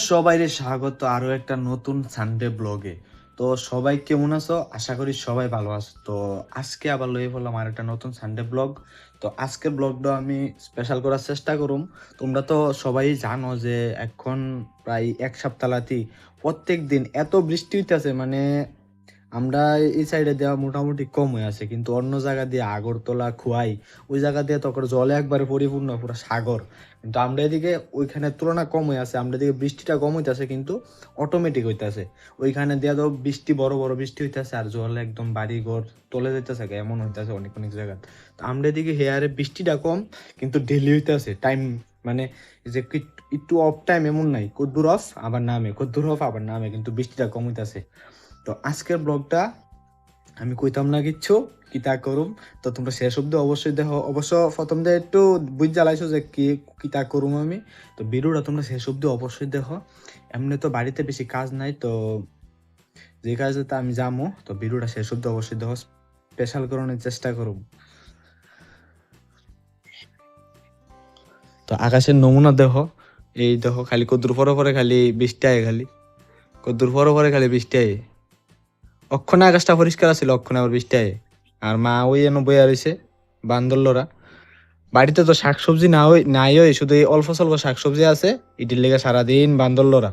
সবাইরে স্বাগত আরো একটা নতুন সানডে ব্লগে। তো সবাই কেমন আছো? আশা করি সবাই ভালো আছো। তো আজকে আবার লয়ে বললাম আর একটা নতুন সানডে ব্লগ। তো আজকের ব্লগটা আমি স্পেশাল করার চেষ্টা করুম। তোমরা তো সবাই জানো যে এখন প্রায় এক সপ্তাহ লাতি প্রত্যেক দিন এত বৃষ্টি হইতেছে, মানে আমরা এই সাইডে দেওয়া মোটামুটি কম হয়ে আছে, কিন্তু অন্য জায়গা দিয়ে আগরতলা খোয়াই ওই জায়গা দিয়ে তখন জলে একবারে পরিপূর্ণ পুরো সাগর। কিন্তু আমরা এদিকে ওইখানে তুলনা কম হয়ে আছে, আমরা এদিকে বৃষ্টিটা কম হইতেছে কিন্তু অটোমেটিক হইতেছে। ওইখানে দিয়ে তো বৃষ্টি বড় বড় বৃষ্টি হইতেছে আর জলে একদম বাড়ি ঘর চলে যেতেছে, এমন হইতেছে অনেক অনেক জায়গা। তো আমরা এদিকে হেয়ারে বৃষ্টিটা কম কিন্তু ডেলি হইতেছে টাইম, মানে যে একটু অফ টাইম এমন নাই, কদ্দুর অফ আবার নামে, কদ্দুর অফ আবার নামে, কিন্তু বৃষ্টিটা কম হইতেছে। তো আজকের ব্লগটা আমি কইতাম না কিচ্ছু কিতা করুম, তো তোমরা শেষ অব্দি অবশ্যই দেখো। অবশ্য প্রথম দিয়ে একটু বুঝ জ্বালাইছো যে কি কিতা করুম আমি, তো ভিডিওটা তোমরা শেষ অব্দি অবশ্যই দেখো। এমনি তো বাড়িতে বেশি কাজ নাই, তো যে কাজে তো আমি যাবো, তো ভিডিওটা শেষ অব্দি অবশ্যই দেখো, স্পেশাল করানোর চেষ্টা করুম। তো আকাশের নমুনা দেখো, এই দেখো খালি কদ্দুর পরে পরে খালি বৃষ্টি আয়, খালি কদ্দুর পরে পরে খালি বৃষ্টি আয়। অক্ষণে আকাশটা পরিষ্কার আছিল, অক্ষণে আবার বৃষ্টি আয়। আর মা ওই এনে বইয়া রয়েছে বান্দরলরা। বাড়িতে তো শাকসবজি না হই নাই, ওই শুধু এই অল্প স্বল্প শাকসবজি আছে, ইটির লেগে সারাদিন বান্দরলরা।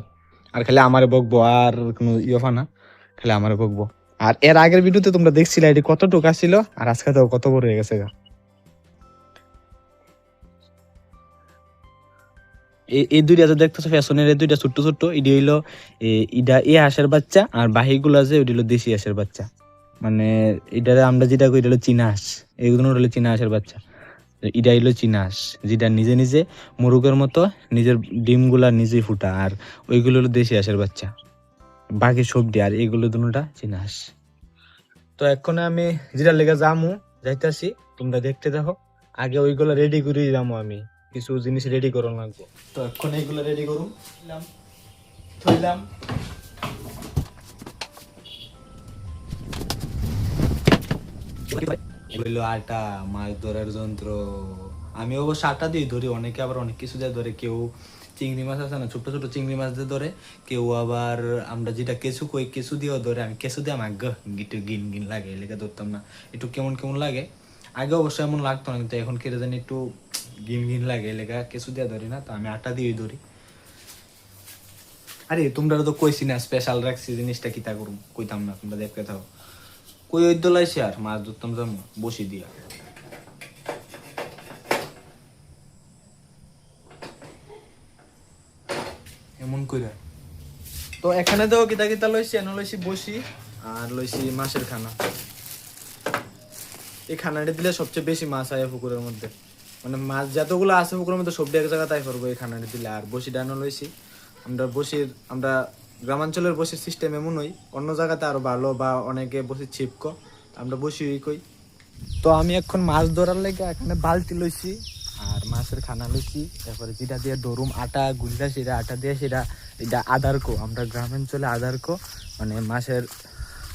আর খালি আমারে বকবো, আর কোনো ইয়ফা না, খালি আমারে বকবো। আর এর আগের ভিডিওতে তোমরা দেখছিলে এটি কতটুকু ছিল, আর আজকে তো কত বড় হয়ে গেছে গা। এই দুইটা তো দেখতেছো ফ্যাশনের, এই দুইটা ছোট্ট ছোট্ট, ইডি হইলো ইডা এ হাঁসের বাচ্চা, আর বাহিগুলো আছে ওইটা হলো দেশি হাঁসের বাচ্চা। মানে এটা আমরা যেটা কই এটা হলো চীনা হাঁস, এইগুলো হলো চীনা হাঁসের বাচ্চা। এটা হইলো চীনা হাঁস, যেটা নিজে নিজে মোরগের মতো নিজের ডিমগুলা নিজেই ফুটা, আর ওইগুলো হলো দেশি হাঁসের বাচ্চা। বাকি সবজি, আর এগুলো দুটোটা চীনা হাঁস। তো এখন আমি যেটা লেগে যামু যাইতাছি, তোমরা দেখতে দেখো। আগে ওইগুলো রেডি করে যাবো, আমি কিছু জিনিস রেডি করো লাগবো। তো এখন এইগুলো রেডি করুম, থইলাম। হইলো আটা, মাছ ধরার যন্ত্র। আমি অবশ্য আটা দিয়ে ধরি, অনেকে আবার অনেক কিছু দিয়ে ধরে। কেউ চিংড়ি মাছ আছে না, ছোট ছোট চিংড়ি মাছ দিয়ে ধরে। কেউ আবার আমরা যেটা কেঁচু কই, কেঁচু দিয়েও ধরে। আমি কেঁচু দিয়ে আমার একটু গিন গিন লাগে, এলাকা ধরতাম না, একটু কেমন কেমন লাগে। আগে অবশ্য এমন লাগতো না, কিন্তু এখন কেটে জানি একটু গিন গিন লাগে, এলাকা কেঁচু দিয়ে ধরি না, তো আমি আটা দিয়েই ধরি। আরে তোমরা তো কইছি না স্পেশাল রাখছি জিনিসটা, কিতা করুম কইতাম না, তোমরা দেখতে থাও। কই ওই দোলাইছি আর মাছ ধরতাম যাবো বসি দিয়া, এমন কইরা। তো এখানে তো কিতা কিতা লইছি, এনে লইছি বসি, আর লইছি মাছের খানা। এই খানাটা দিলে সবচেয়ে বেশি মাছ হয় পুকুরের মধ্যে, মানে মাছ যতগুলো আছে পুকুরের মধ্যে সবটি এক জায়গায় তাই করবো এই খানাটা দিলে। আর বসি ডানো লইছি, আমরা গ্রামাঞ্চলের বসির সিস্টেম এমন হই, অন্য জায়গাতে আরো ভালো বা অনেকে বসি ছিপকো, আমরা বসি কই। তো আমি এখন মাছ ধরার লেগে এখানে বালতি লইছি, আর মাছের খানা লইছি। তারপরে যেটা দিয়ে ডরুম আটা গুলিটা, সেটা আটা দিয়ে সেটা এটা আদারকো, আমরা গ্রামাঞ্চলে আদারকো মানে মাছের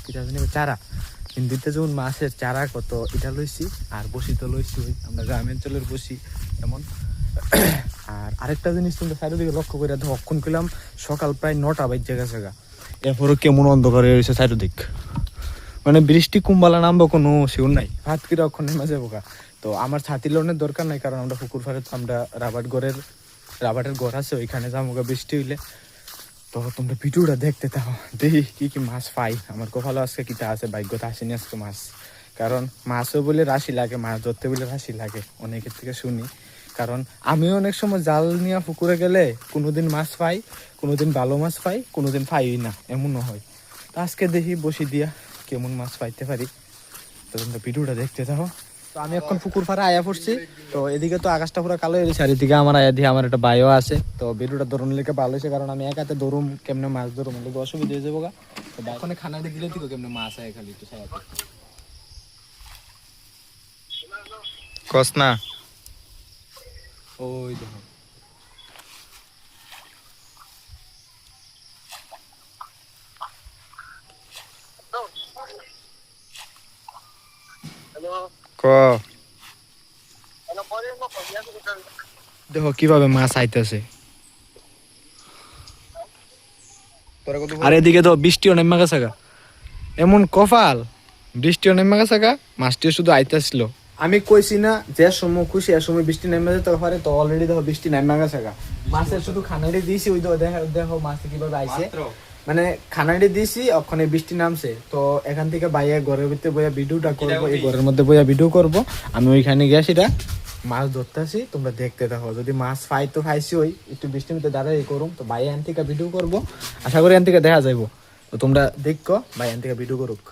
কিটা জানি চারা, হিন্দিতে যেমন মাছের চারা কত, এটা লইছি। আর বসি তো লইছি ওই আমরা গ্রামাঞ্চলের বসি এমন। আর আরেকটা জিনিস তোমরা চারিদিকে লক্ষ্য করে দেখো, অক্ষণ করলাম সকাল প্রায় 9টা বাজে গেছে গা, এরপরে কেমন অন্ধকার হয়ে রয়েছে চারিদিক, মানে বৃষ্টি কুম্বালা নামবো কোনো শিউর নাই, হাত কিরা অক্ষণ নেমে যাবো গা। তো আমার ছাতি লোনের দরকার নাই, কারণ আমরা পুকুর ফাড়ে, আমরা রাবারের ঘর আছে, ওইখানে যাবো গা বৃষ্টি হইলে। তো তোমরা ভিডিওটা দেখতে থাকো, দেখি কি কি মাছ পাই। আমার কপালে আজকে কিটা আছে, ভাগ্যতা আসেনি আজকে মাছ, কারণ মাছও বলে রাশি লাগে, মাছ ধরতে বলে রাশি লাগে, অনেকের থেকে শুনি। কারণ আমিও অনেক সময় জাল নিয়ে পুকুরে গেলে কোনোদিন মাছ পাই, কোনোদিন ভালো মাছ পাই, কোনোদিন পাই না, এমনও হয়। তো আজকে দেখি বসি দিয়া কেমন মাছ পাইতে পারি। তো তোমরা ভিডিওটা দেখতে থাকো। তো আমি এখন পুকুর পাড়ে আয়া পড়ছি। তো এদিকে তো আকাশটা পুরো কালো হয়ে গেছে, আর এদিকে আমার আয়া দিয়ে আমার একটা বাইও আছে। তো ভিডিওটা ধরুন লিখে ভালো হয়েছে, কারণ আমি এক হাতে ধরুম, কেমনে মাছ ধরুম লিখে অসুবিধা হয়ে যাবো গা। তো এখন খানা দিলে দিকে কেমনে মাছ আয় খালি একটু সারাতে কস না। ওই দেখো ক, দেখো কিভাবে মাছ আইতেছে। আর এদিকে তো বৃষ্টিও নেমে গেছে গা, এমন কপাল বৃষ্টিও নেমে গেছে গা, মাছটিও শুধু আইতেছিল। আমি কইছি না যে সময় খুশি এর সময় বৃষ্টি নেমে যেতে পারে, তো অলরেডি দেখো বৃষ্টি নেমে গেছে গা। মাছের শুধু খানাড়ি দিয়েছি, ওই দেখো মাছ কিভাবে আইছে, মানে খানাড়ি দিয়েছি ওখানে বৃষ্টি নামছে। তো এখান থেকে বাইরে ঘরের ভিতরে বইয়া ভিডিওটা করবো, এই ঘরের মধ্যে বইয়া ভিডিও করবো। আমি ওইখানে গিয়ে সেটা মাছ ধরতে আসি, তোমরা দেখতে থাকো। যদি মাছ পাই তো পাইছি, ওই একটু বৃষ্টির মধ্যে দাঁড়াই করুম, তো বাইরে এন থেকে ভিডিও করবো, আশা করি এন থেকে দেখা যাইবো। তো তোমরা দেখো ভাই এন থেকে ভিডিও করুক।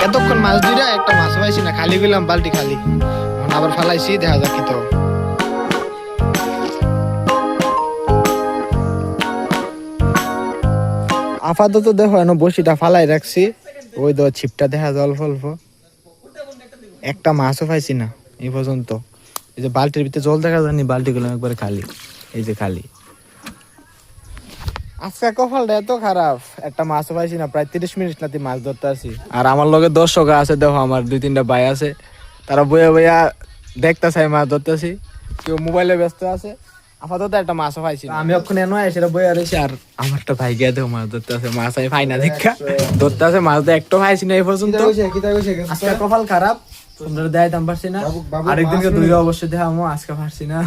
এতক্ষণ মাছ ধরে একটা মাছ পাইছি না, খালি গেলাম বালতি খালি, আবার ফালাইছি, দেখা যাক কি। তো আপাতত দেখো এনে বসিটা ফালাই রাখছি, ওই তো ছিপটা দেখা যায় অল্প অল্প, একটা মাছও পাইছি না এই পর্যন্ত। এই যে বালতির ভিতরে জল দেখা যায়নি, বালতি গুলো একবারে খালি, এই যে খালি। আজকে কপালটা এত খারাপ, একটা মাছও পাইছি না, প্রায় 30 মিনিট নাতি মাছ ধরতে আসি। আর আমার লগে দর্শক আছে, দেখো আমার 2-3টা ভাই আছে, তারা বইয়া বইয়া দেখতেছে মাছ ধরতেছি, কেউ মোবাইলে ব্যস্ত আছে। আপাতত একটা মাছও পাইছি, আমি ওখানে নয় সেটা বইয়া রয়েছি। আর আমার একটা ভাই গিয়ে দেখো মাছ ধরতে আছে, মাছ আমি পাই না দেখা ধরতে আছে, মাছ তো একটা পাইছি না এই পর্যন্ত। আজকে কপাল খারাপ, তোমরা দেখাইতাম পারছি না, আরেকদিনকে দুইটা অবশ্যই দেখাবো, আজকে পারছি না,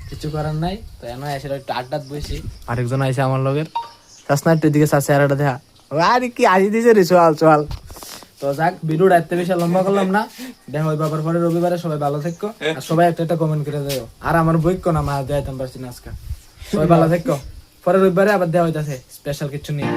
কিছু করার নাই। তো এমন এসে একটু আড্ডা বসি, আরেকজন আইসে আমার লগের, চাষনাটির দিকে চাষে আর দেখা, আরে কি আজি দিছে রে, চল চল। তো যাক, ভিডিওটা এত বেশি লম্বা করলাম না, দেখা হয় বাবার পরে রবিবারে। সবাই ভালো থাকো, আর সবাই একটা কমেন্ট করে দেও। আর আমার বইক না মা দেখাইতাম পারছি না আজকে, সবাই ভালো থাকো, পরে রবিবারে আবার দেওয়া হইতাছে স্পেশাল কিছু নিয়ে।